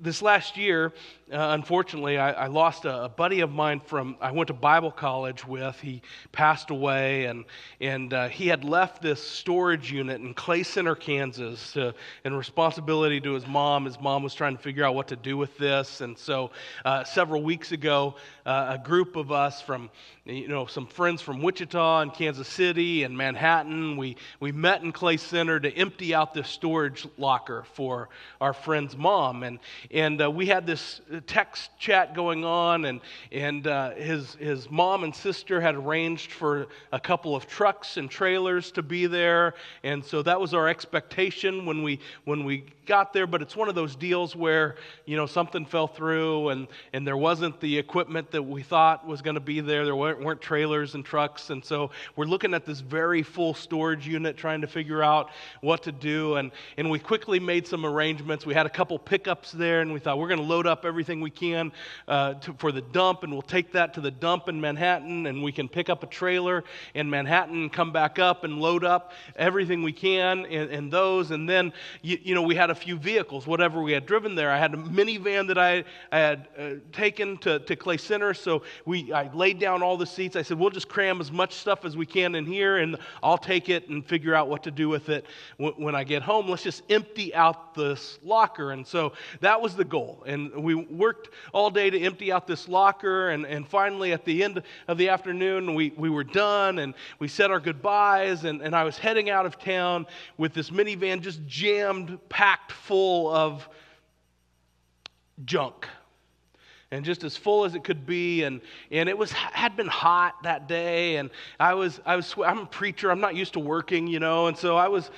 this last year, unfortunately, I lost a buddy of mine I went to Bible college with. He passed away, and he had left this storage unit in Clay Center, Kansas, in responsibility to his mom. His mom was trying to figure out what to do with this, and so several weeks ago, a group of us from, some friends from Wichita and Kansas City and Manhattan, we met in Clay Center to empty out this storage locker for our friend's mom, and we had this text chat going on, and his mom and sister had arranged for a couple of trucks and trailers to be there, and so that was our expectation when we got there. But it's one of those deals where something fell through, and there wasn't the equipment that we thought was going to be there. There weren't trailers and trucks, and so we're looking at this very full storage unit, trying to figure out what to do, and we quickly made some arrangements. We had a couple pickups there, and we thought we're going to load up everything we can for the dump, and we'll take that to the dump in Manhattan, and we can pick up a trailer in Manhattan and come back up and load up everything we can in those. And then we had a few vehicles, whatever we had driven there. I had a minivan that I had taken to Clay Center, so I laid down all the seats. I said, we'll just cram as much stuff as we can in here, and I'll take it and figure out what to do with it when I get home. Let's just empty out this locker. And so that was the goal. And we worked all day to empty out this locker, and finally at the end of the afternoon, we were done, and we said our goodbyes, and I was heading out of town with this minivan just jammed, packed full of junk. And just as full as it could be, and it had been hot that day, and I'm a preacher. I'm not used to working, and so I was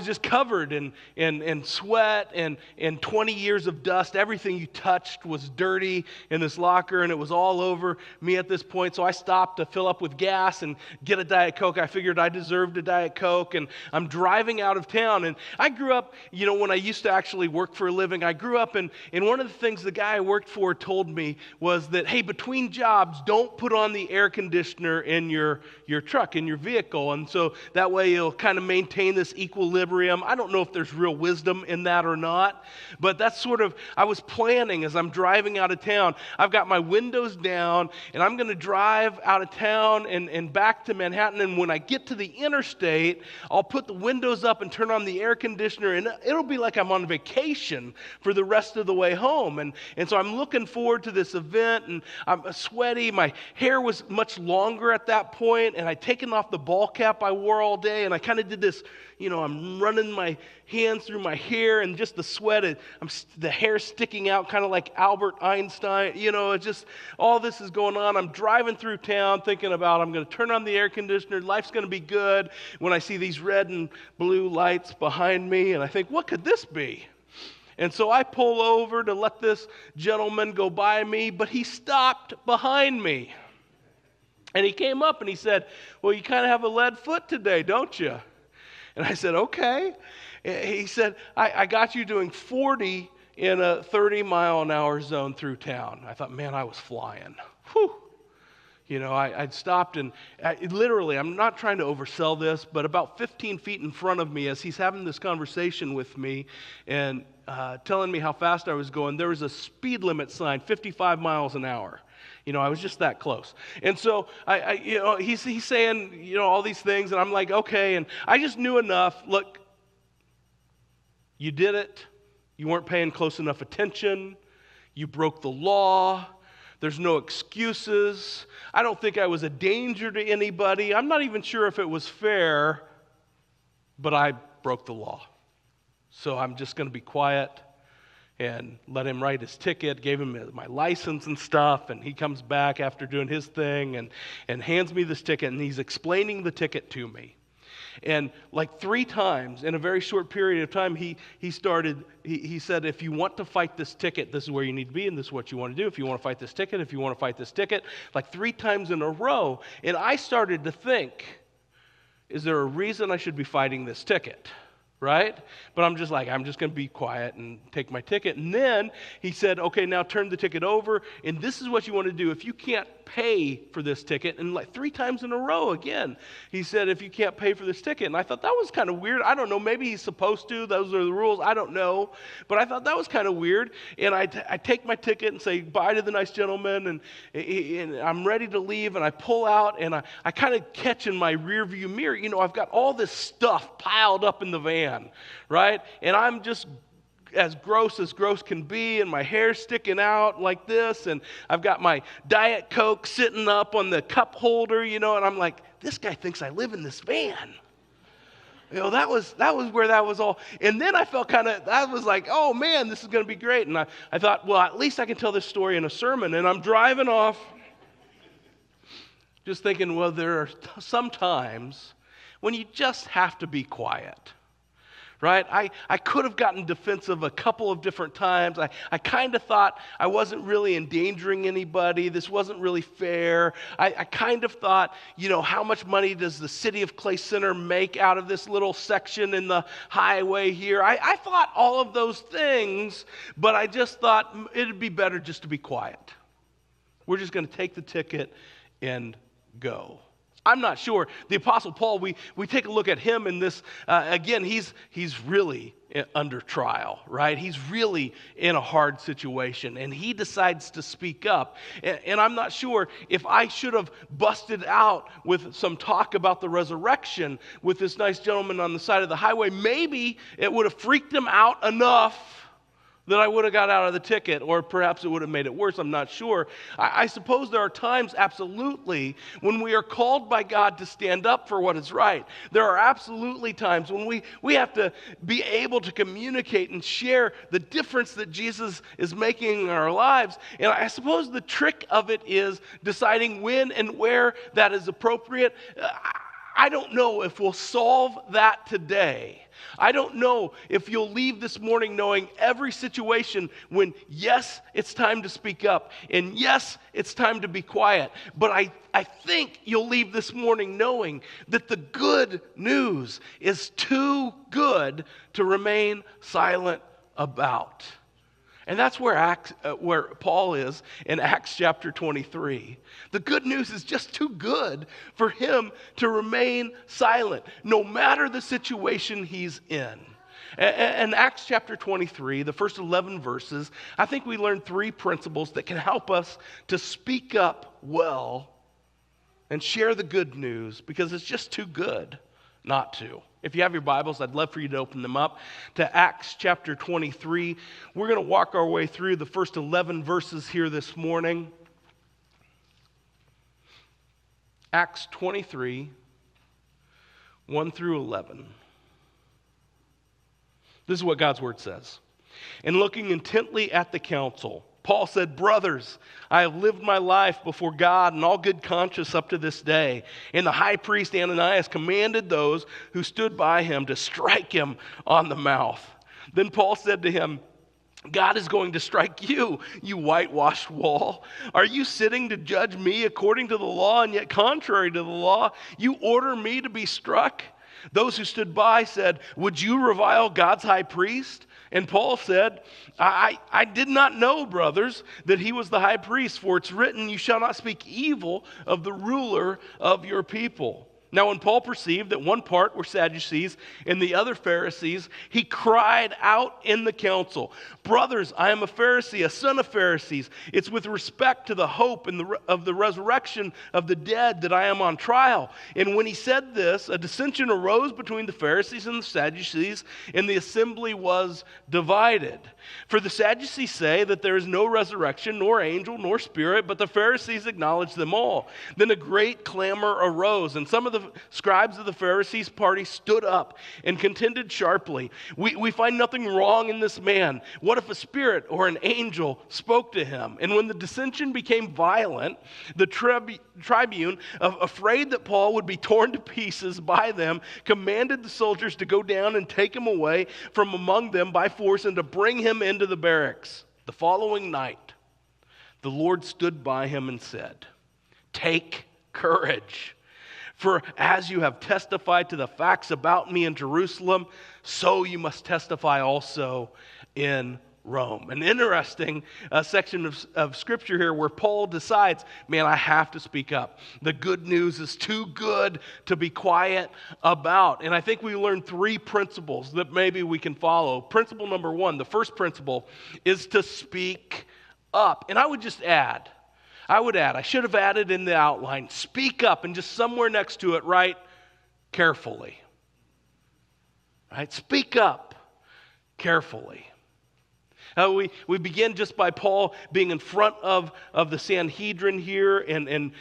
just covered in sweat and 20 years of dust. Everything you touched was dirty in this locker, and it was all over me at this point. So I stopped to fill up with gas and get a Diet Coke. I figured I deserved a Diet Coke, and I'm driving out of town. And I grew up, when I used to actually work for a living, I grew up, and one of the things the guy I worked for told me was that, hey, between jobs, don't put on the air conditioner in your truck, in your vehicle, and so that way you'll kind of maintain this equilibrium. I don't know if there's real wisdom in that or not, but that's sort of, I was planning as I'm driving out of town. I've got my windows down, and I'm going to drive out of town and back to Manhattan, and when I get to the interstate, I'll put the windows up and turn on the air conditioner, and it'll be like I'm on vacation for the rest of the way home, and so I'm looking forward to this event, and I'm sweaty. My hair was much longer at that point, and I'd taken off the ball cap I wore all day, and I kind of did this, I'm running my hands through my hair, and just the sweat, the hair sticking out kind of like Albert Einstein, it's just, all this is going on. I'm driving through town thinking about, I'm going to turn on the air conditioner, life's going to be good, when I see these red and blue lights behind me, and I think, what could this be? And so I pull over to let this gentleman go by me, but he stopped behind me. And he came up and he said, well, you kind of have a lead foot today, don't you? And I said, okay. He said, I got you doing 40 in a 30-mile-an-hour zone through town. I thought, man, I was flying. Whew. I'd stopped, and literally, I'm not trying to oversell this, but about 15 feet in front of me, as he's having this conversation with me and telling me how fast I was going, there was a speed limit sign, 55 miles an hour. I was just that close. And so, he's saying, all these things, and I'm like, okay, and I just knew enough. Look, you did it. You weren't paying close enough attention. You broke the law. There's no excuses. I don't think I was a danger to anybody. I'm not even sure if it was fair, but I broke the law. So I'm just going to be quiet and let him write his ticket, gave him my license and stuff, and he comes back after doing his thing and hands me this ticket, and he's explaining the ticket to me. And like 3 times in a very short period of time, he said, if you want to fight this ticket, this is where you need to be, and this is what you want to do. If you want to fight this ticket, if you want to fight this ticket, like 3 times in a row. And I started to think, is there a reason I should be fighting this ticket? right? But I'm just going to be quiet and take my ticket. And then he said, okay, now turn the ticket over, and this is what you want to do. If you can't pay for this ticket, and like 3 times in a row again, he said, if you can't pay for this ticket. And I thought that was kind of weird. I don't know, maybe he's supposed to. Those are the rules. I don't know. But I thought that was kind of weird. And I take my ticket and say bye to the nice gentleman, and I'm ready to leave, and I pull out, and I kind of catch in my rear view mirror, I've got all this stuff piled up in the van, right? And I'm just as gross can be, and my hair's sticking out like this, and I've got my Diet Coke sitting up on the cup holder, and I'm like, this guy thinks I live in this van. That was where that was all. And then I felt I was like, oh man, this is going to be great. And I thought, well, at least I can tell this story in a sermon. And I'm driving off just thinking, well, there are some times when you just have to be quiet, right? I could have gotten defensive a couple of different times. I kind of thought I wasn't really endangering anybody. This wasn't really fair. I kind of thought, how much money does the city of Clay Center make out of this little section in the highway here? I thought all of those things, but I just thought it'd be better just to be quiet. We're just going to take the ticket and go. I'm not sure. The Apostle Paul, we take a look at him in this, again, he's really under trial, right? He's really in a hard situation, and he decides to speak up. And I'm not sure if I should have busted out with some talk about the resurrection with this nice gentleman on the side of the highway. Maybe it would have freaked him out enough that I would have got out of the ticket, or perhaps it would have made it worse. I'm not sure. I suppose there are times, absolutely, when we are called by God to stand up for what is right. There are absolutely times when we have to be able to communicate and share the difference that Jesus is making in our lives. And I suppose the trick of it is deciding when and where that is appropriate. I don't know if we'll solve that today. I don't know if you'll leave this morning knowing every situation when, yes, it's time to speak up, and yes, it's time to be quiet. But I think you'll leave this morning knowing that the good news is too good to remain silent about. And that's where Paul is in Acts chapter 23. The good news is just too good for him to remain silent, no matter the situation he's in. And Acts chapter 23, the first 11 verses, I think we learn 3 principles that can help us to speak up well and share the good news, because it's just too good not to. If you have your Bibles, I'd love for you to open them up to Acts chapter 23. We're going to walk our way through the first 11 verses here this morning. Acts 23, 1 through 11. This is what God's word says. And looking intently at the council, Paul said, brothers, I have lived my life before God in all good conscience up to this day. And the high priest Ananias commanded those who stood by him to strike him on the mouth. Then Paul said to him, God is going to strike you, you whitewashed wall. Are you sitting to judge me according to the law, and yet contrary to the law, you order me to be struck? Those who stood by said, would you revile God's high priest? And Paul said, I did not know, brothers, that he was the high priest, for it's written, you shall not speak evil of the ruler of your people. Now when Paul perceived that one part were Sadducees and the other Pharisees, he cried out in the council, brothers, I am a Pharisee, a son of Pharisees. It's with respect to the hope of the resurrection of the dead that I am on trial. And when he said this, a dissension arose between the Pharisees and the Sadducees, and the assembly was divided. For the Sadducees say that there is no resurrection, nor angel, nor spirit, but the Pharisees acknowledge them all. Then a great clamor arose, and some of the scribes of the Pharisees' party stood up and contended sharply. We find nothing wrong in this man. What if a spirit or an angel spoke to him? And when the dissension became violent, the tribune, afraid that Paul would be torn to pieces by them, commanded the soldiers to go down and take him away from among them by force and to bring him into the barracks. The following night, the Lord stood by him and said, take courage, For as you have testified to the facts about me in Jerusalem, so you must testify also in Rome. An interesting section of Scripture here where Paul decides, man, I have to speak up. The good news is too good to be quiet about. And I think we learned 3 principles that maybe we can follow. Principle number 1, the first principle, is to speak up. And I would add, I should have added in the outline, speak up, and just somewhere next to it, write carefully. Right? Speak up carefully. We begin just by Paul being in front of the Sanhedrin here in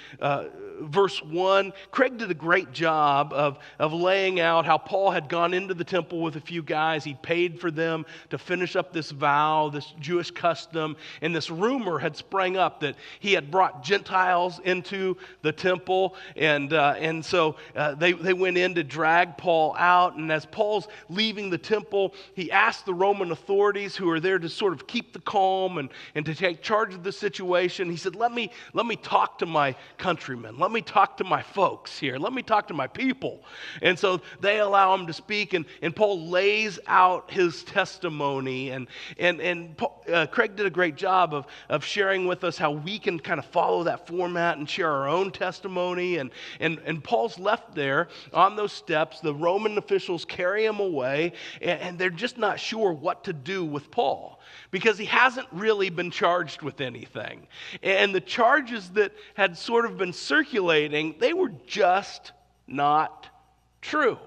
verse 1. Craig did a great job of laying out how Paul had gone into the temple with a few guys. He paid for them to finish up this vow, this Jewish custom, and this rumor had sprang up that he had brought Gentiles into the temple, and so they went in to drag Paul out, and as Paul's leaving the temple, he asked the Roman authorities who are there to sort of keep the calm and to take charge of the situation. He said, let me talk to my countrymen. Let me talk to my folks here. Let me talk to my people. And so they allow him to speak, and Paul lays out his testimony. And Craig did a great job of sharing with us how we can kind of follow that format and share our own testimony. And Paul's left there on those steps. The Roman officials carry him away, and they're just not sure what to do with Paul, because he hasn't really been charged with anything. And the charges that had sort of been circulating, they were just not true.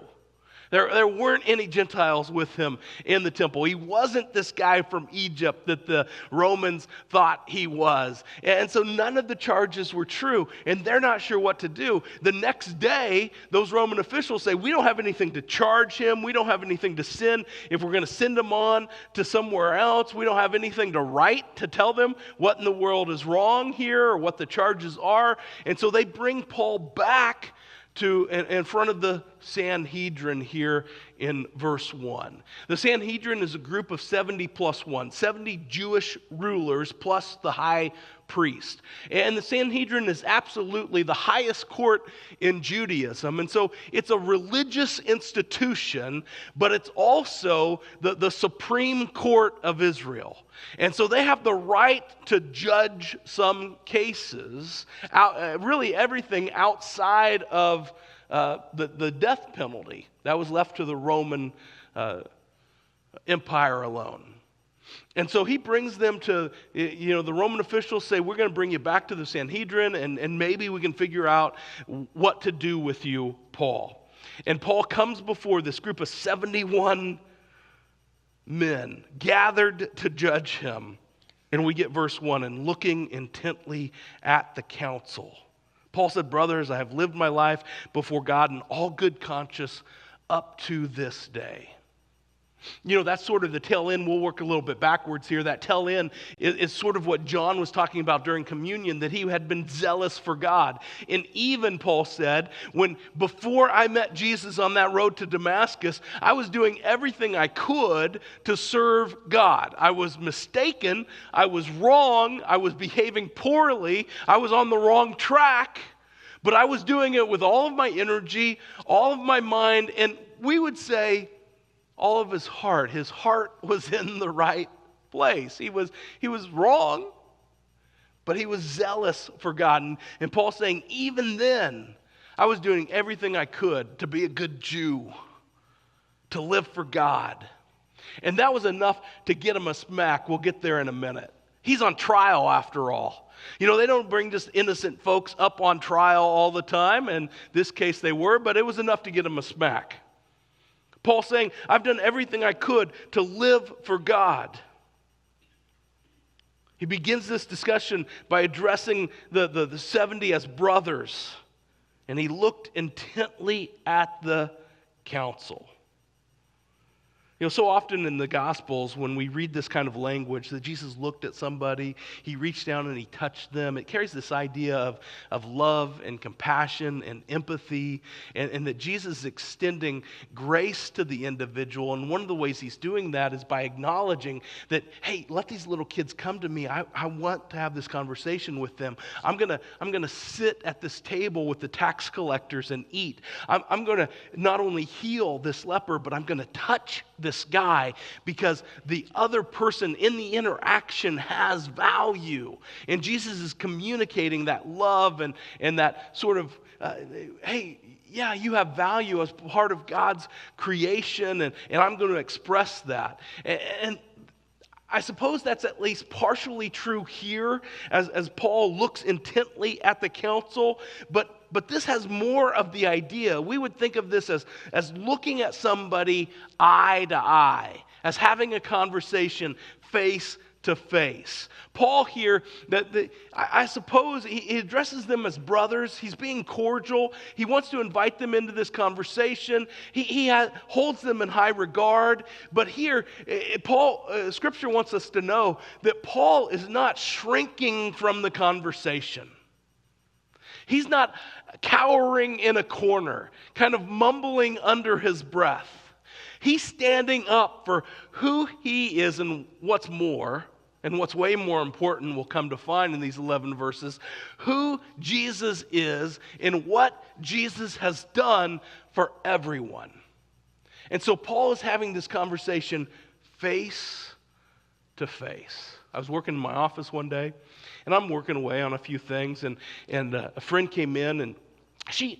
There weren't any Gentiles with him in the temple. He wasn't this guy from Egypt that the Romans thought he was. And so none of the charges were true, and they're not sure what to do. The next day, those Roman officials say, we don't have anything to charge him. We don't have anything to send. If we're going to send him on to somewhere else, we don't have anything to write to tell them what in the world is wrong here or what the charges are. And so they bring Paul back in front of the Sanhedrin here in verse 1. The Sanhedrin is a group of 70 plus 1, 70 Jewish rulers plus the high priest. And the Sanhedrin is absolutely the highest court in Judaism. And so it's a religious institution, but it's also the supreme court of Israel. And so they have the right to judge some cases, really everything outside of the death penalty. That was left to the Roman Empire alone. And so he brings them to, the Roman officials say, we're going to bring you back to the Sanhedrin, and maybe we can figure out what to do with you, Paul. And Paul comes before this group of 71 men gathered to judge him. And we get verse 1, and looking intently at the council. Paul said, brothers, I have lived my life before God in all good conscience up to this day. That's sort of the tail end. We'll work a little bit backwards here. That tail end is sort of what John was talking about during communion, that he had been zealous for God. And even, Paul said, before I met Jesus on that road to Damascus, I was doing everything I could to serve God. I was mistaken. I was wrong. I was behaving poorly. I was on the wrong track. But I was doing it with all of my energy, all of my mind, and we would say, all of his heart. His heart was in the right place. He was wrong, but he was zealous for God. And Paul's saying, even then, I was doing everything I could to be a good Jew, to live for God. And that was enough to get him a smack. We'll get there in a minute. He's on trial after all. They don't bring just innocent folks up on trial all the time. In this case they were, but it was enough to get him a smack. Paul saying, I've done everything I could to live for God. He begins this discussion by addressing the 70 as brothers. And he looked intently at the council. So often in the Gospels, when we read this kind of language, that Jesus looked at somebody, he reached down and he touched them, it carries this idea of love and compassion and empathy, and that Jesus is extending grace to the individual. And one of the ways he's doing that is by acknowledging that, hey, let these little kids come to me. I want to have this conversation with them. I'm gonna sit at this table with the tax collectors and eat. I'm gonna not only heal this leper, but I'm gonna touch this guy because the other person in the interaction has value. And Jesus is communicating that love and that sort of, hey, yeah, you have value as part of God's creation, and I'm going to express that. And I suppose that's at least partially true here as Paul looks intently at the council, but this has more of the idea. We would think of this as looking at somebody eye to eye, as having a conversation face to face. Paul here, I suppose he addresses them as brothers. He's being cordial. He wants to invite them into this conversation. He holds them in high regard. But here, Scripture wants us to know that Paul is not shrinking from the conversation. He's not cowering in a corner, kind of mumbling under his breath. He's standing up for who he is, and what's more, and what's way more important, we'll come to find in these 11 verses, who Jesus is and what Jesus has done for everyone. And so Paul is having this conversation face to face. I was working in my office one day, and I'm working away on a few things, and a friend came in, and she,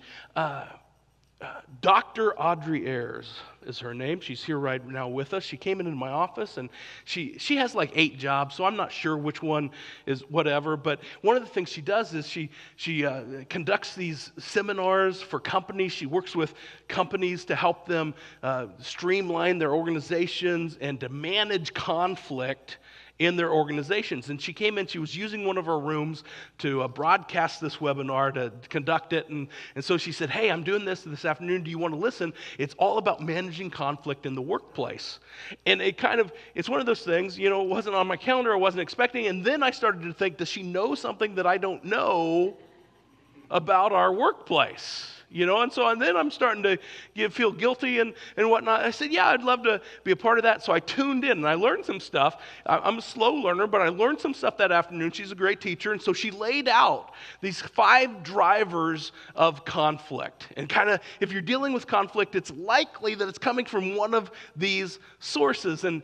Dr. Audrey Ayers is her name. She's here right now with us. She came into my office, and she has like 8 jobs, so I'm not sure which one is whatever. But one of the things she does is she conducts these seminars for companies. She works with companies to help them streamline their organizations and to manage conflict in their organizations. And she came in, she was using one of our rooms to broadcast this webinar, to conduct it. And so she said, hey, I'm doing this afternoon. Do you want to listen? It's all about managing conflict in the workplace. And it's one of those things, it wasn't on my calendar, I wasn't expecting. And then I started to think, does she know something that I don't know about our workplace? And then I'm starting to feel guilty and whatnot. I said, yeah, I'd love to be a part of that. So I tuned in and I learned some stuff. I'm a slow learner, but I learned some stuff that afternoon. She's a great teacher. And so she laid out these 5 drivers of conflict. And kind of, if you're dealing with conflict, it's likely that it's coming from one of these sources. And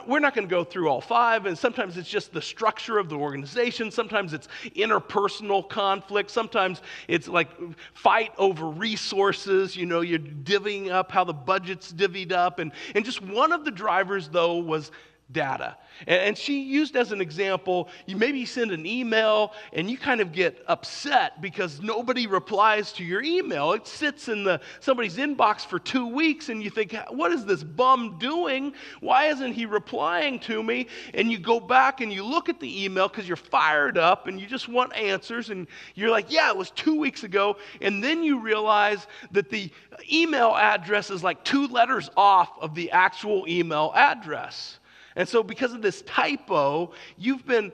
we're not going to go through all 5. And sometimes it's just the structure of the organization. Sometimes it's interpersonal conflict. Sometimes it's like fight over resources, you're divvying up how the budget's divvied up. And just one of the drivers, though, was data. And she used as an example, you send an email and you kind of get upset because nobody replies to your email. It sits in somebody's inbox for 2 weeks and you think, what is this bum doing? Why isn't he replying to me? And you go back and you look at the email because you're fired up and you just want answers, and you're like, yeah, it was 2 weeks ago. And then you realize that the email address is like 2 letters off of the actual email address. And so because of this typo, you've been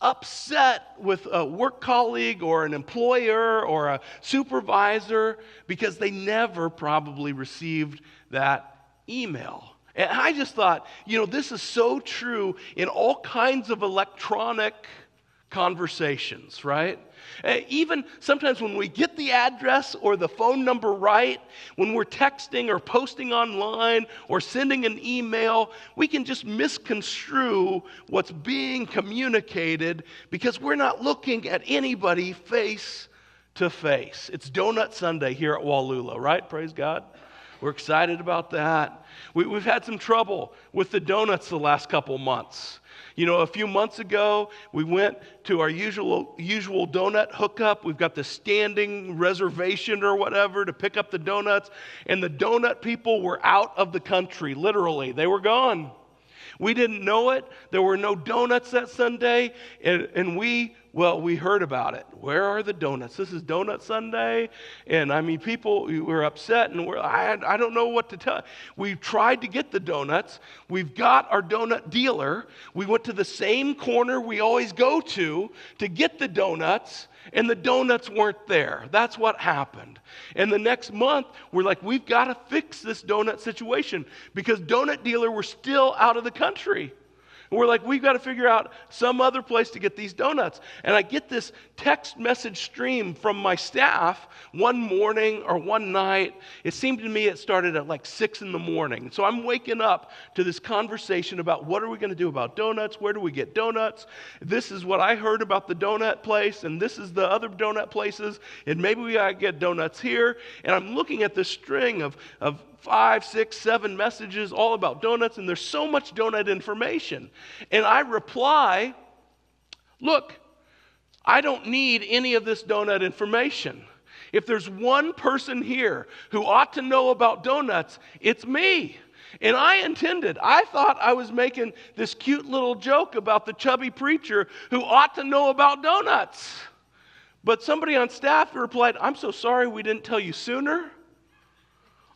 upset with a work colleague or an employer or a supervisor because they never probably received that email. And I just thought, this is so true in all kinds of electronic conversations, right? Even sometimes when we get the address or the phone number right, when we're texting or posting online or sending an email, we can just misconstrue what's being communicated because we're not looking at anybody face to face. It's Donut Sunday here at Wallula, right? Praise God. We're excited about that. We've had some trouble with the donuts the last couple months. A few months ago, we went to our usual donut hookup. We've got the standing reservation or whatever to pick up the donuts. And the donut people were out of the country, literally. They were gone. We didn't know it. There were no donuts that Sunday. And we Well, we heard about it. Where are the donuts? This is Donut Sunday. And I mean, people were upset, and I don't know what to tell. We tried to get the donuts. We've got our donut dealer. We went to the same corner we always go to get the donuts, and the donuts weren't there. That's what happened. And the next month, we're like, we've got to fix this donut situation because donut dealer were still out of the country. We're like, we've got to figure out some other place to get these donuts. And I get this text message stream from my staff one morning or one night. It seemed to me it started at like 6 in the morning. So I'm waking up to this conversation about what are we going to do about donuts? Where do we get donuts? This is what I heard about the donut place, and this is the other donut places, and maybe we got to get donuts here. And I'm looking at this string of 5, 6, 7 messages all about donuts, and there's so much donut information. And I reply, look, I don't need any of this donut information. If there's one person here who ought to know about donuts, it's me. And I thought I was making this cute little joke about the chubby preacher who ought to know about donuts. But somebody on staff replied, I'm so sorry we didn't tell you sooner.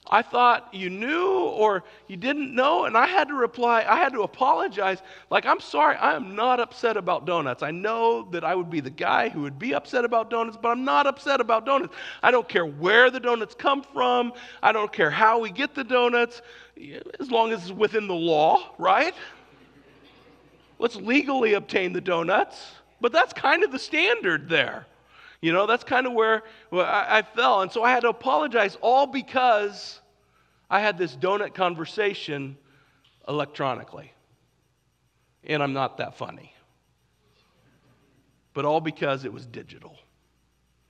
I thought you knew or you didn't know, and I had to reply, I had to apologize, like, I'm sorry, I am not upset about donuts. I know that I would be the guy who would be upset about donuts, but I'm not upset about donuts. I don't care where the donuts come from. I don't care how we get the donuts, as long as it's within the law, right? Let's legally obtain the donuts, but that's kind of the standard there. You know, that's kind of where I fell. And so I had to apologize, all because I had this donut conversation electronically. And I'm not that funny. But all because it was digital.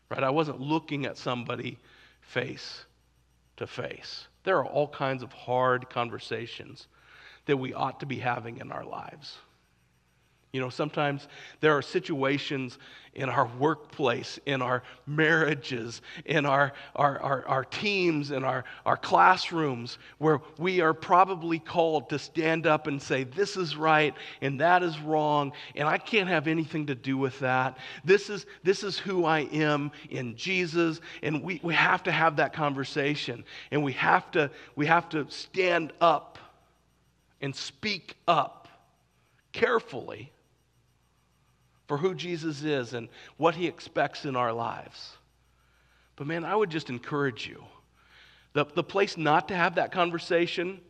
Right? I wasn't looking at somebody face to face. There are all kinds of hard conversations that we ought to be having in our lives. You know, sometimes there are situations in our workplace, in our marriages, in our teams, in our classrooms, where we are probably called to stand up and say, this is right and that is wrong, and I can't have anything to do with that. This is who I am in Jesus, and we have to have that conversation, and we have to stand up and speak up carefully for who Jesus is and what he expects in our lives. But man, I would just encourage you. The place not to have that conversation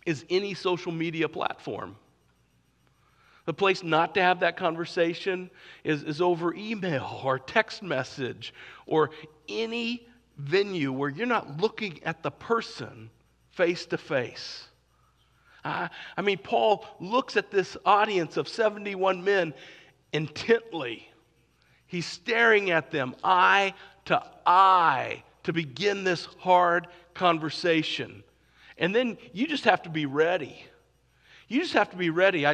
is any social media platform. The place not to have that conversation is over email or text message or any venue where you're not looking at the person face to face. I mean, Paul looks at this audience of 71 men intently. He's staring at them eye to begin this hard conversation. And then you just have to be ready. You just have to be ready.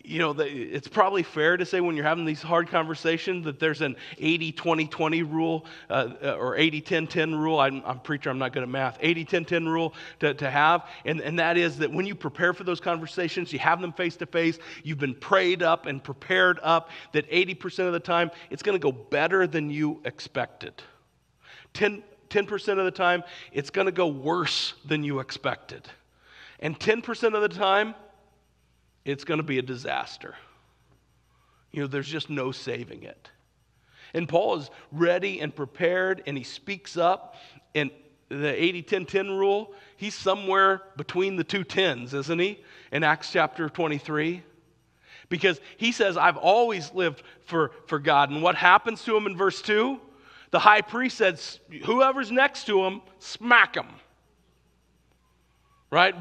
It's probably fair to say when you're having these hard conversations that there's an 80-20-20 rule or 80-10-10 rule. I'm a preacher, I'm not good at math. 80-10-10 rule to have. And that is that when you prepare for those conversations, you have them face to face, you've been prayed up and prepared up, that 80% of the time it's going to go better than you expected. 10% of the time it's going to go worse than you expected. And 10% of the time, it's going to be a disaster. You know, there's just no saving it. And Paul is ready and prepared, and he speaks up. And the 80-10-10 rule, he's somewhere between the two tens, isn't he? In Acts chapter 23. Because he says, I've always lived for God. And what happens to him in verse 2? The high priest says, whoever's next to him, smack him. Right?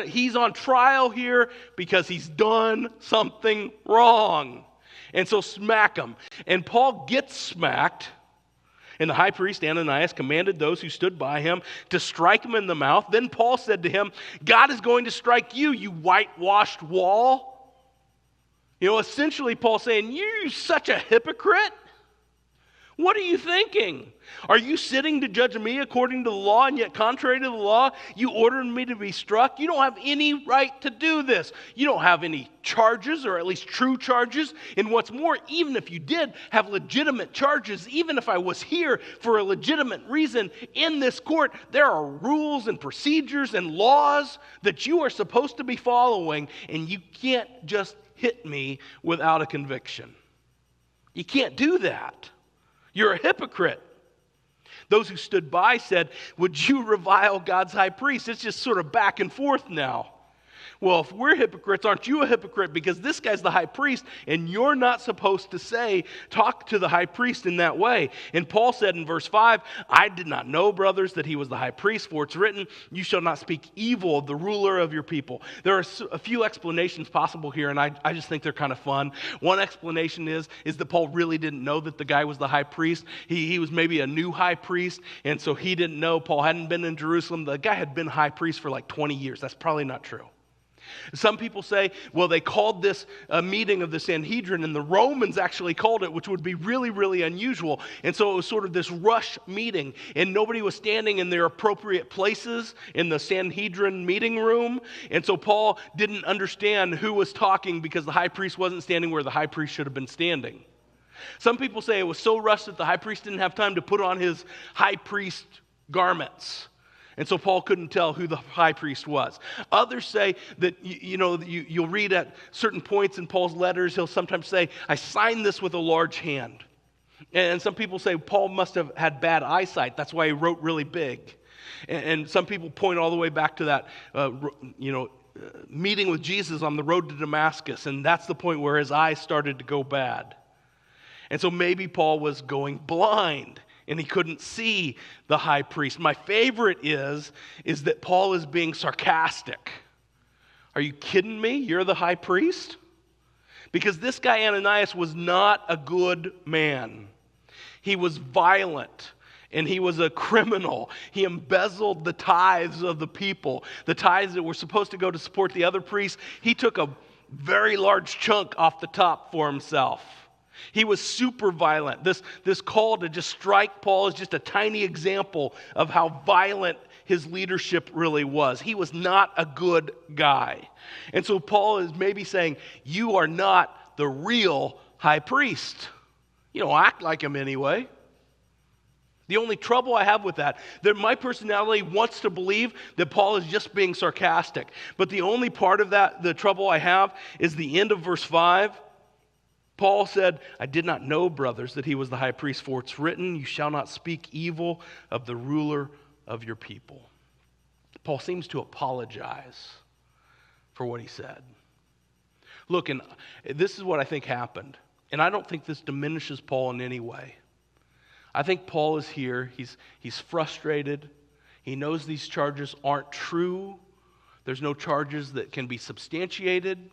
He's on trial here because he's done something wrong. And so smack him. And Paul gets smacked. And the high priest Ananias commanded those who stood by him to strike him in the mouth. Then Paul said to him, God is going to strike you, you whitewashed wall. You know, essentially Paul's saying, you're such a hypocrite. What are you thinking? Are you sitting to judge me according to the law, and yet contrary to the law, you ordered me to be struck? You don't have any right to do this. You don't have any charges, or at least true charges. And what's more, even if you did have legitimate charges, even if I was here for a legitimate reason in this court, there are rules and procedures and laws that you are supposed to be following, and you can't just hit me without a conviction. You can't do that. You're a hypocrite. Those who stood by said, would you revile God's high priest? It's just sort of back and forth now. Well, if we're hypocrites, aren't you a hypocrite? Because this guy's the high priest, and you're not supposed to talk to the high priest in that way. And Paul said in verse 5, I did not know, brothers, that he was the high priest, for it's written, you shall not speak evil of the ruler of your people. There are a few explanations possible here, and I just think they're kind of fun. One explanation is that Paul really didn't know that the guy was the high priest. He was maybe a new high priest, and so he didn't know. Paul hadn't been in Jerusalem. The guy had been high priest for like 20 years. That's probably not true. Some people say, well, they called this a meeting of the Sanhedrin, and the Romans actually called it, which would be really, really unusual. And so it was sort of this rush meeting, and nobody was standing in their appropriate places in the Sanhedrin meeting room. And so Paul didn't understand who was talking because the high priest wasn't standing where the high priest should have been standing. Some people say it was so rushed that the high priest didn't have time to put on his high priest garments. And so Paul couldn't tell who the high priest was. Others say that, you'll read at certain points in Paul's letters, he'll sometimes say, I signed this with a large hand. And some people say Paul must have had bad eyesight. That's why he wrote really big. And some people point all the way back to that, meeting with Jesus on the road to Damascus. And that's the point where his eyes started to go bad. And so maybe Paul was going blind, and he couldn't see the high priest. My favorite is that Paul is being sarcastic. Are you kidding me? You're the high priest? Because this guy Ananias was not a good man. He was violent, and he was a criminal. He embezzled the tithes of the people, the tithes that were supposed to go to support the other priests. He took a very large chunk off the top for himself. He was super violent. This call to just strike Paul is just a tiny example of how violent his leadership really was. He was not a good guy. And so Paul is maybe saying, you are not the real high priest. You don't act like him anyway. The only trouble I have with that my personality wants to believe that Paul is just being sarcastic. But the only part of that, the trouble I have, is the end of verse 5. Paul said, I did not know, brothers, that he was the high priest, for it's written, you shall not speak evil of the ruler of your people. Paul seems to apologize for what he said. Look, and this is what I think happened. And I don't think this diminishes Paul in any way. I think Paul is here. He's frustrated. He knows these charges aren't true. There's no charges that can be substantiated.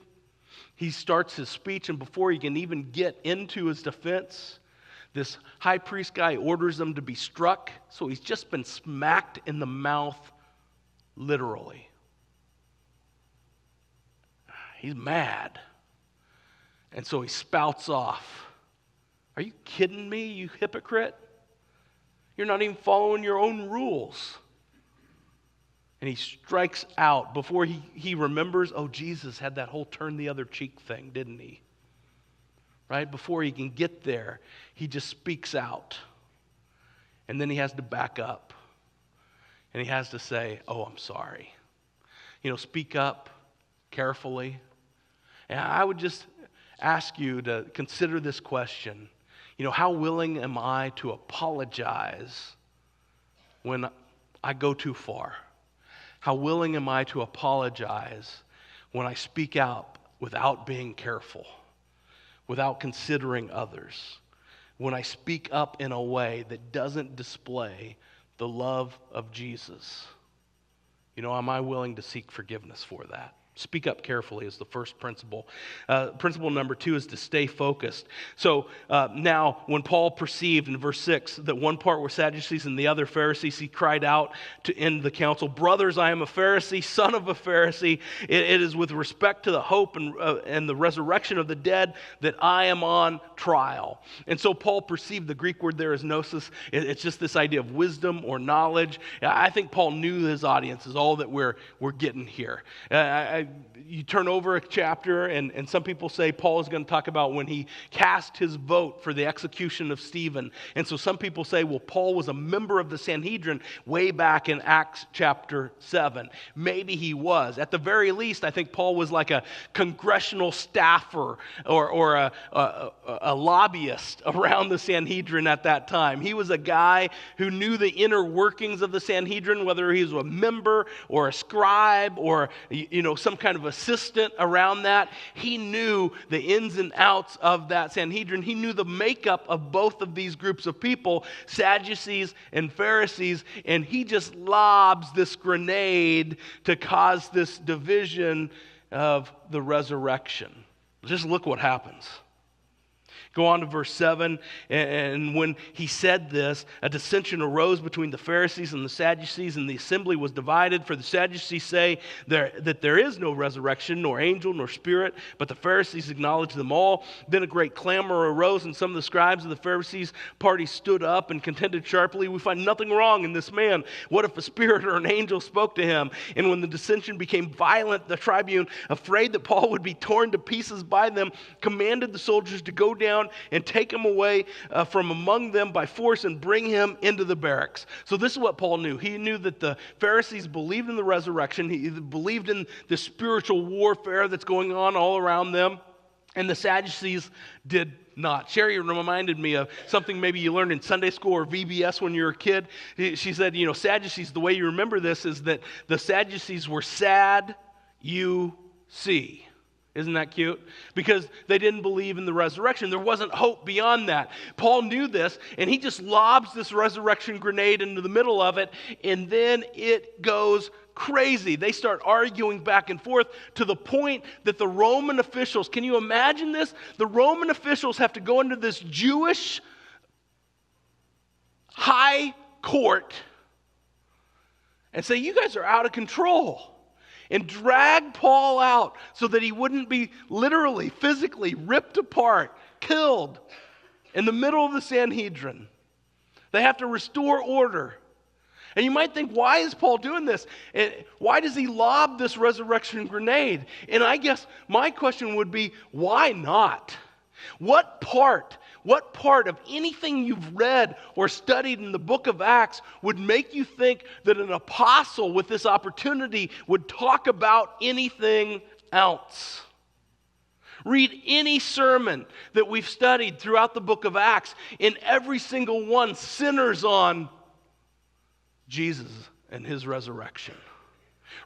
He starts his speech, and before he can even get into his defense, this high priest guy orders him to be struck. So he's just been smacked in the mouth, literally. He's mad. And so he spouts off. Are you kidding me, you hypocrite? You're not even following your own rules. And he strikes out before he remembers, oh, Jesus had that whole turn the other cheek thing, didn't he? Right? Before he can get there, he just speaks out. And then he has to back up. And he has to say, oh, I'm sorry. Speak up carefully. And I would just ask you to consider this question. How willing am I to apologize when I go too far? How willing am I to apologize when I speak out without being careful, without considering others, when I speak up in a way that doesn't display the love of Jesus? Am I willing to seek forgiveness for that? Speak up carefully is the first principle. Principle number 2 is to stay focused. So now, when Paul perceived in verse 6 that one part were Sadducees and the other Pharisees, he cried out to end the council, "Brothers, I am a Pharisee, son of a Pharisee. It is with respect to the hope and the resurrection of the dead that I am on trial." And so Paul perceived, the Greek word there is gnosis. It's just this idea of wisdom or knowledge. I think Paul knew his audience is all that we're getting here. You turn over a chapter, and some people say Paul is going to talk about when he cast his vote for the execution of Stephen. And so some people say, well, Paul was a member of the Sanhedrin way back in Acts chapter 7. Maybe he was. At the very least, I think Paul was like a congressional staffer or a lobbyist around the Sanhedrin at that time. He was a guy who knew the inner workings of the Sanhedrin, whether he was a member or a scribe or some kind of assistant around that. He knew the ins and outs of that Sanhedrin. He knew the makeup of both of these groups of people, Sadducees and Pharisees, and he just lobs this grenade to cause this division of the resurrection. Just look what happens. Go on to verse 7, and when he said this, a dissension arose between the Pharisees and the Sadducees, and the assembly was divided. For the Sadducees say that there is no resurrection, nor angel, nor spirit, but the Pharisees acknowledge them all. Then a great clamor arose, and some of the scribes of the Pharisees' party stood up and contended sharply, "We find nothing wrong in this man. What if a spirit or an angel spoke to him?" And when the dissension became violent, the tribune, afraid that Paul would be torn to pieces by them, commanded the soldiers to go down and take him away from among them by force and bring him into the barracks. So this is what Paul knew. He knew that the Pharisees believed in the resurrection. He believed in the spiritual warfare that's going on all around them. And the Sadducees did not. Sherry reminded me of something maybe you learned in Sunday school or VBS when you were a kid. She said, Sadducees, the way you remember this is that the Sadducees were sad, you see. Isn't that cute? Because they didn't believe in the resurrection. There wasn't hope beyond that. Paul knew this, and he just lobs this resurrection grenade into the middle of it, and then it goes crazy. They start arguing back and forth to the point that the Roman officials, can you imagine this? The Roman officials have to go into this Jewish high court and say, "You guys are out of control," and drag Paul out so that he wouldn't be literally, physically ripped apart, killed in the middle of the Sanhedrin. They have to restore order. And you might think, why is Paul doing this? And why does he lob this resurrection grenade? And I guess my question would be, why not? What part of anything you've read or studied in the book of Acts would make you think that an apostle with this opportunity would talk about anything else? Read any sermon that we've studied throughout the book of Acts. In every single one centers on Jesus and his resurrection.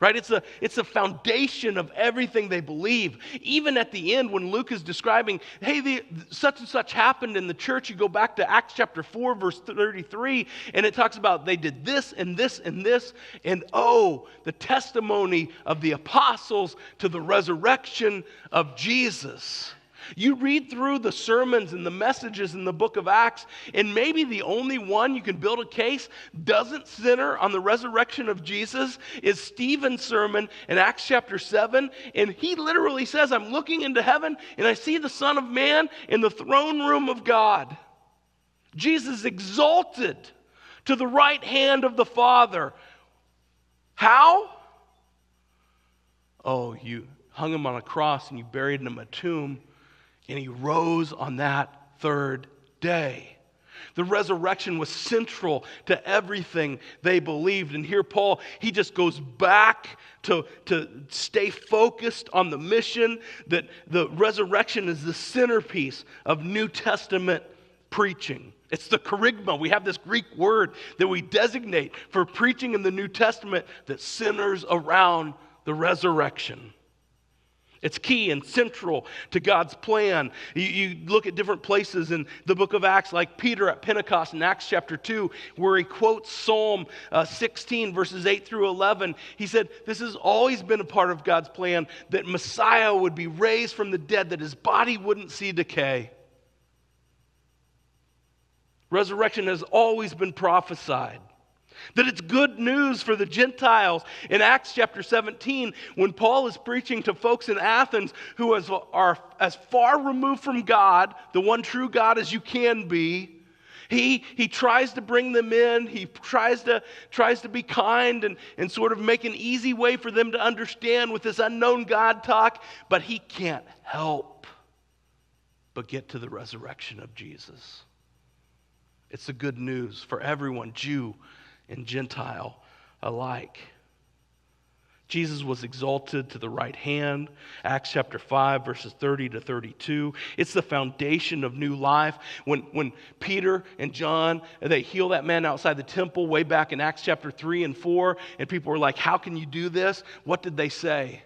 Right? It's a foundation of everything they believe. Even at the end when Luke is describing, hey, such and such happened in the church, you go back to Acts chapter 4, verse 33, and it talks about they did this and this and this, and the testimony of the apostles to the resurrection of Jesus. You read through the sermons and the messages in the book of Acts, and maybe the only one you can build a case doesn't center on the resurrection of Jesus is Stephen's sermon in Acts chapter 7. And he literally says, "I'm looking into heaven and I see the Son of Man in the throne room of God. Jesus exalted to the right hand of the Father." How? You hung him on a cross and you buried him in a tomb. And he rose on that third day. The resurrection was central to everything they believed. And here Paul, he just goes back to stay focused on the mission that the resurrection is the centerpiece of New Testament preaching. It's the kerygma. We have this Greek word that we designate for preaching in the New Testament that centers around the resurrection. It's key and central to God's plan. You look at different places in the book of Acts, like Peter at Pentecost in Acts chapter 2, where he quotes Psalm 16, verses 8 through 11. He said, this has always been a part of God's plan, that Messiah would be raised from the dead, that his body wouldn't see decay. Resurrection has always been prophesied. That it's good news for the Gentiles. In Acts chapter 17, when Paul is preaching to folks in Athens who are as far removed from God, the one true God, as you can be, he tries to bring them in. He tries to be kind and sort of make an easy way for them to understand with this unknown God talk, but he can't help but get to the resurrection of Jesus. It's the good news for everyone, Jew and Gentile alike. Jesus was exalted to the right hand. Acts chapter 5, verses 30 to 32. It's the foundation of new life. When Peter and John, they heal that man outside the temple way back in Acts chapter 3 and 4, and people were like, how can you do this? What did they say?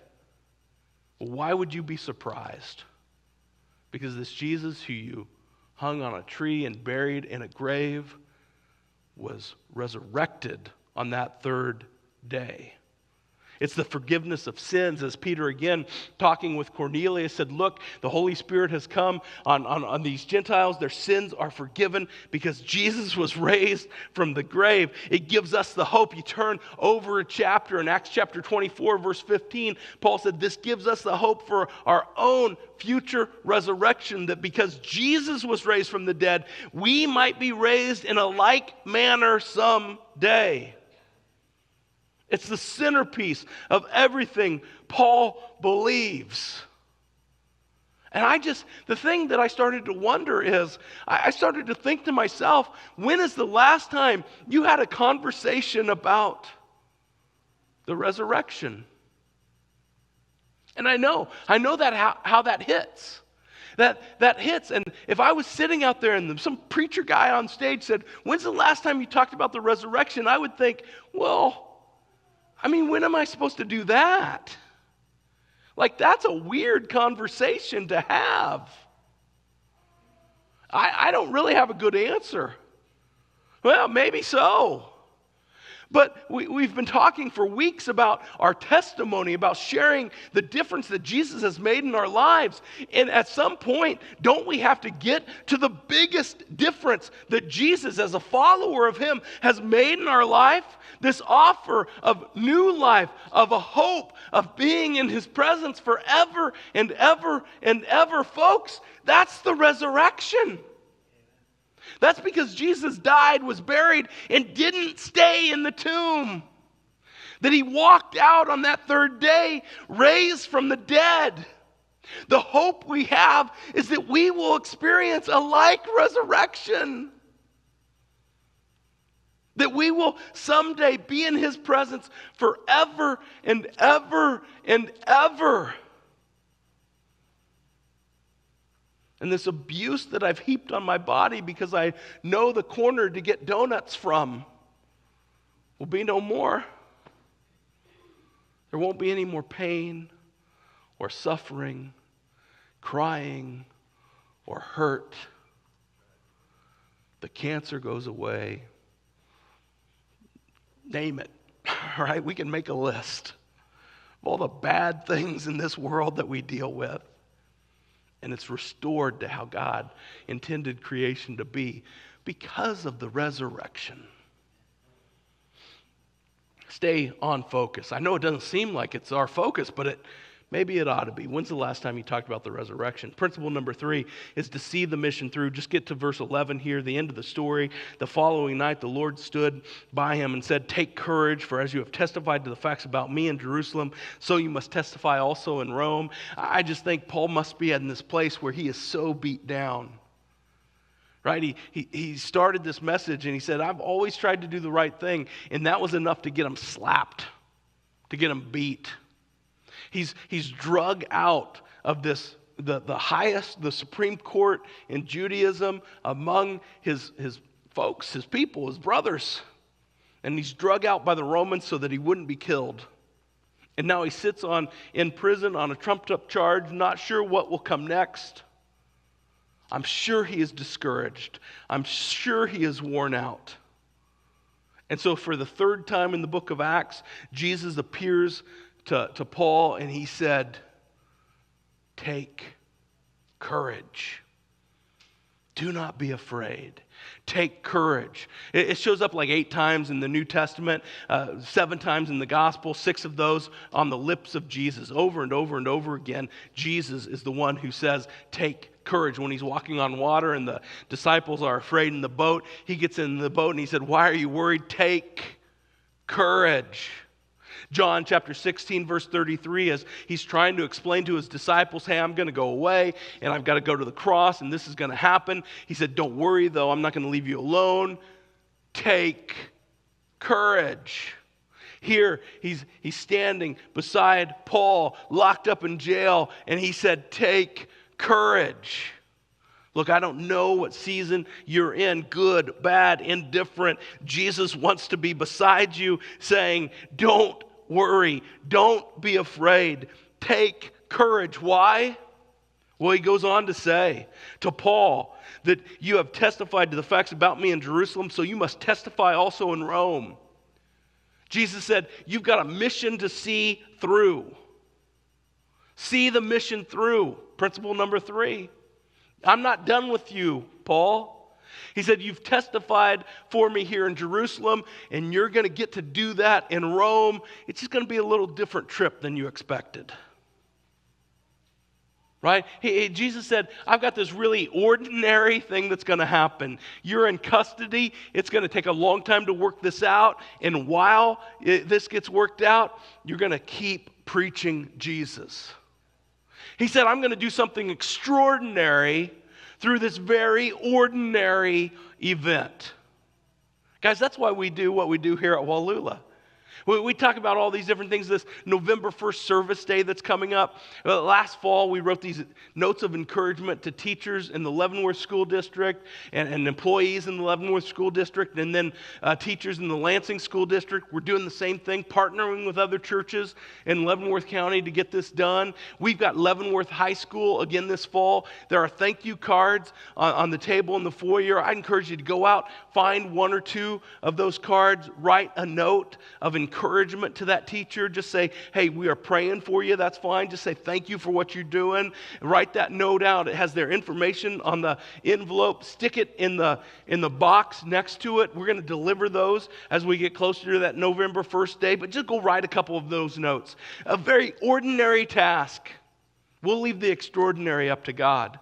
Well, why would you be surprised? Because this Jesus who you hung on a tree and buried in a grave was resurrected on that third day. It's the forgiveness of sins, as Peter again, talking with Cornelius, said, look, the Holy Spirit has come on these Gentiles. Their sins are forgiven because Jesus was raised from the grave. It gives us the hope. You turn over a chapter in Acts chapter 24, verse 15. Paul said, this gives us the hope for our own future resurrection, that because Jesus was raised from the dead, we might be raised in a like manner someday. It's the centerpiece of everything Paul believes. And the thing that I started to wonder is, I started to think to myself, when is the last time you had a conversation about the resurrection? And I know that how that hits. That hits. And if I was sitting out there and some preacher guy on stage said, when's the last time you talked about the resurrection? I would think, well, when am I supposed to do that? Like, that's a weird conversation to have. I don't really have a good answer. Well, maybe so. But we've been talking for weeks about our testimony, about sharing the difference that Jesus has made in our lives. And at some point, don't we have to get to the biggest difference that Jesus, as a follower of him, has made in our life? This offer of new life, of a hope of being in his presence forever and ever and ever. Folks, that's the resurrection. That's because Jesus died, was buried, and didn't stay in the tomb. That he walked out on that third day, raised from the dead. The hope we have is that we will experience a like resurrection. That we will someday be in his presence forever and ever and ever. And this abuse that I've heaped on my body because I know the corner to get donuts from will be no more. There won't be any more pain or suffering, crying or hurt. The cancer goes away. Name it, all right? We can make a list of all the bad things in this world that we deal with. And it's restored to how God intended creation to be because of the resurrection. Stay on focus. I know it doesn't seem like it's our focus, but maybe it ought to be. When's the last time you talked about the resurrection? Principle number 3 is to see the mission through. Just get to verse 11 here, the end of the story. The following night, the Lord stood by him and said, take courage, for as you have testified to the facts about me in Jerusalem, so you must testify also in Rome. I just think Paul must be in this place where he is so beat down. Right? He started this message and he said, I've always tried to do the right thing, and that was enough to get him slapped, to get him beat. He's drug out of this, the highest, the Supreme Court in Judaism among his folks, his people, his brothers. And he's drug out by the Romans so that he wouldn't be killed. And now he sits in prison on a trumped-up charge, not sure what will come next. I'm sure he is discouraged. I'm sure he is worn out. And so for the third time in the book of Acts, Jesus appears to Paul and he said, "Take courage. Do not be afraid. Take courage." It shows up like 8 times in the New Testament, 7 times in the Gospel, 6 of those on the lips of Jesus. Over and over and over again, Jesus is the one who says, "Take courage." When he's walking on water and the disciples are afraid in the boat, he gets in the boat and he said, "Why are you worried? Take courage." John chapter 16, verse 33, as he's trying to explain to his disciples, "Hey, I'm going to go away, and I've got to go to the cross, and this is going to happen." He said, "Don't worry, though. I'm not going to leave you alone. Take courage." Here, he's standing beside Paul, locked up in jail, and he said, "Take courage." Look, I don't know what season you're in, good, bad, indifferent. Jesus wants to be beside you saying, "Don't worry, don't be afraid, take courage." Why? Well, he goes on to say to Paul that you have testified to the facts about me in Jerusalem, so you must testify also in Rome. Jesus said, you've got a mission to see through. See the mission through. Principle number 3. I'm not done with you, Paul. He said, you've testified for me here in Jerusalem, and you're going to get to do that in Rome. It's just going to be a little different trip than you expected. Right? Jesus said, I've got this really ordinary thing that's going to happen. You're in custody. It's going to take a long time to work this out. And while this gets worked out, you're going to keep preaching Jesus. He said, I'm going to do something extraordinary through this very ordinary event. Guys, that's why we do what we do here at Wallula. We talk about all these different things, this November 1st service day that's coming up. Last fall, we wrote these notes of encouragement to teachers in the Leavenworth School District and employees in the Leavenworth School District, and then teachers in the Lansing School District. We're doing the same thing, partnering with other churches in Leavenworth County to get this done. We've got Leavenworth High School again this fall. There are thank you cards on the table in the foyer. I encourage you to go out, find 1 or 2 of those cards, write a note of encouragement to that teacher. Just say, hey, we are praying for you. That's fine. Just say thank you for what you're doing. Write that note out. It has their information on the envelope. Stick it in the box next to it. We're going to deliver those as we get closer to that November 1st day. But just go write a couple of those notes. A very ordinary task. We'll leave the extraordinary up to God.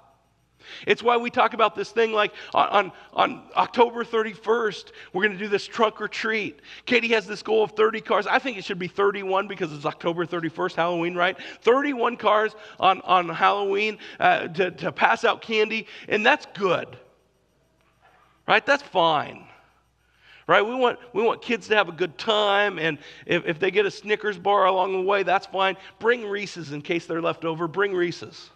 It's why we talk about this thing like on October 31st, we're going to do this trunk or treat. Katie has this goal of 30 cars. I think it should be 31 because it's October 31st, Halloween, right? 31 cars on Halloween to pass out candy, and that's good, right? That's fine, right? We want kids to have a good time, and if they get a Snickers bar along the way, that's fine. Bring Reese's in case they're left over. Bring Reese's.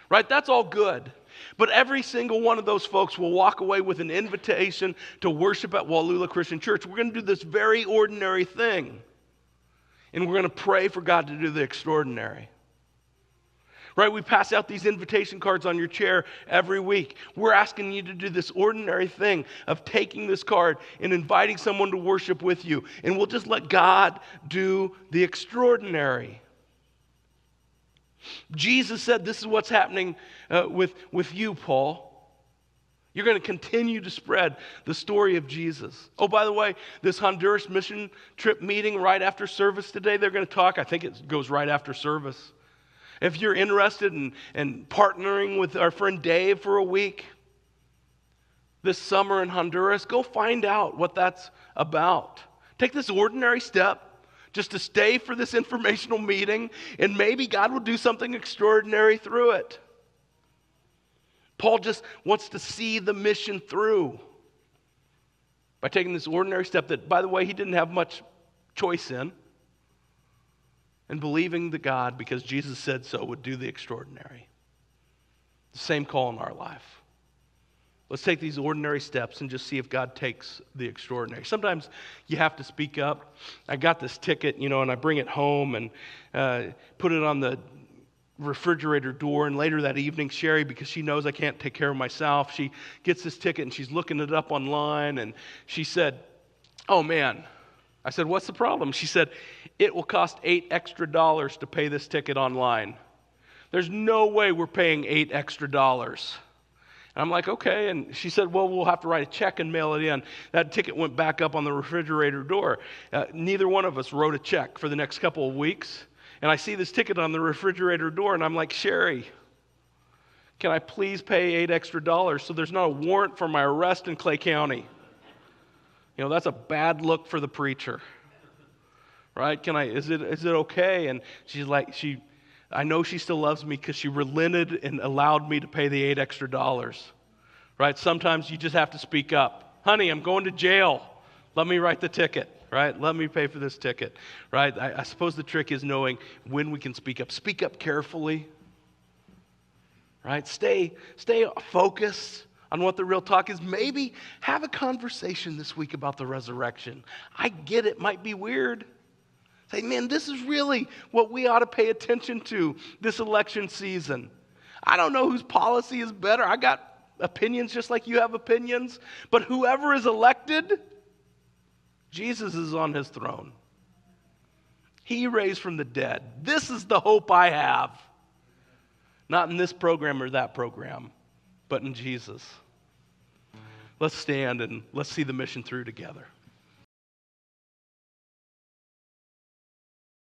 Right? That's all good. But every single one of those folks will walk away with an invitation to worship at Wallula Christian Church. We're going to do this very ordinary thing. And we're going to pray for God to do the extraordinary. Right? We pass out these invitation cards on your chair every week. We're asking you to do this ordinary thing of taking this card and inviting someone to worship with you. And we'll just let God do the extraordinary. Jesus said, this is what's happening with you, Paul. You're going to continue to spread the story of Jesus. Oh, by the way, this Honduras mission trip meeting right after service today, they're going to talk. I think it goes right after service. If you're interested in partnering with our friend Dave for a week this summer in Honduras, go find out what that's about. Take this ordinary step just to stay for this informational meeting, and maybe God will do something extraordinary through it. Paul just wants to see the mission through by taking this ordinary step that, by the way, he didn't have much choice in, and believing that God, because Jesus said so, would do the extraordinary. The same call in our life. Let's take these ordinary steps and just see if God takes the extraordinary. Sometimes you have to speak up. I got this ticket, and I bring it home and put it on the refrigerator door. And later that evening, Sherry, because she knows I can't take care of myself, she gets this ticket and she's looking it up online. And she said, "Oh, man." I said, "What's the problem?" She said, "It will cost $8 extra to pay this ticket online. There's no way we're paying $8 extra." And I'm like, "Okay." And she said, "Well, we'll have to write a check and mail it in." That ticket went back up on the refrigerator door. Neither one of us wrote a check for the next couple of weeks. And I see this ticket on the refrigerator door, and I'm like, "Sherry, can I please pay $8 extra so there's not a warrant for my arrest in Clay County?" That's a bad look for the preacher, right? Is it okay? And she's like, I know she still loves me because she relented and allowed me to pay the $8 extra, right? Sometimes you just have to speak up. "Honey, I'm going to jail. Let me write the ticket, right? Let me pay for this ticket," right? I suppose the trick is knowing when we can speak up. Speak up carefully, right? Stay focused on what the real talk is. Maybe have a conversation this week about the resurrection. I get it might be weird. Say, "Man, this is really what we ought to pay attention to this election season. I don't know whose policy is better. I got opinions just like you have opinions. But whoever is elected, Jesus is on his throne. He raised from the dead. This is the hope I have. Not in this program or that program, but in Jesus." Let's stand and let's see the mission through together.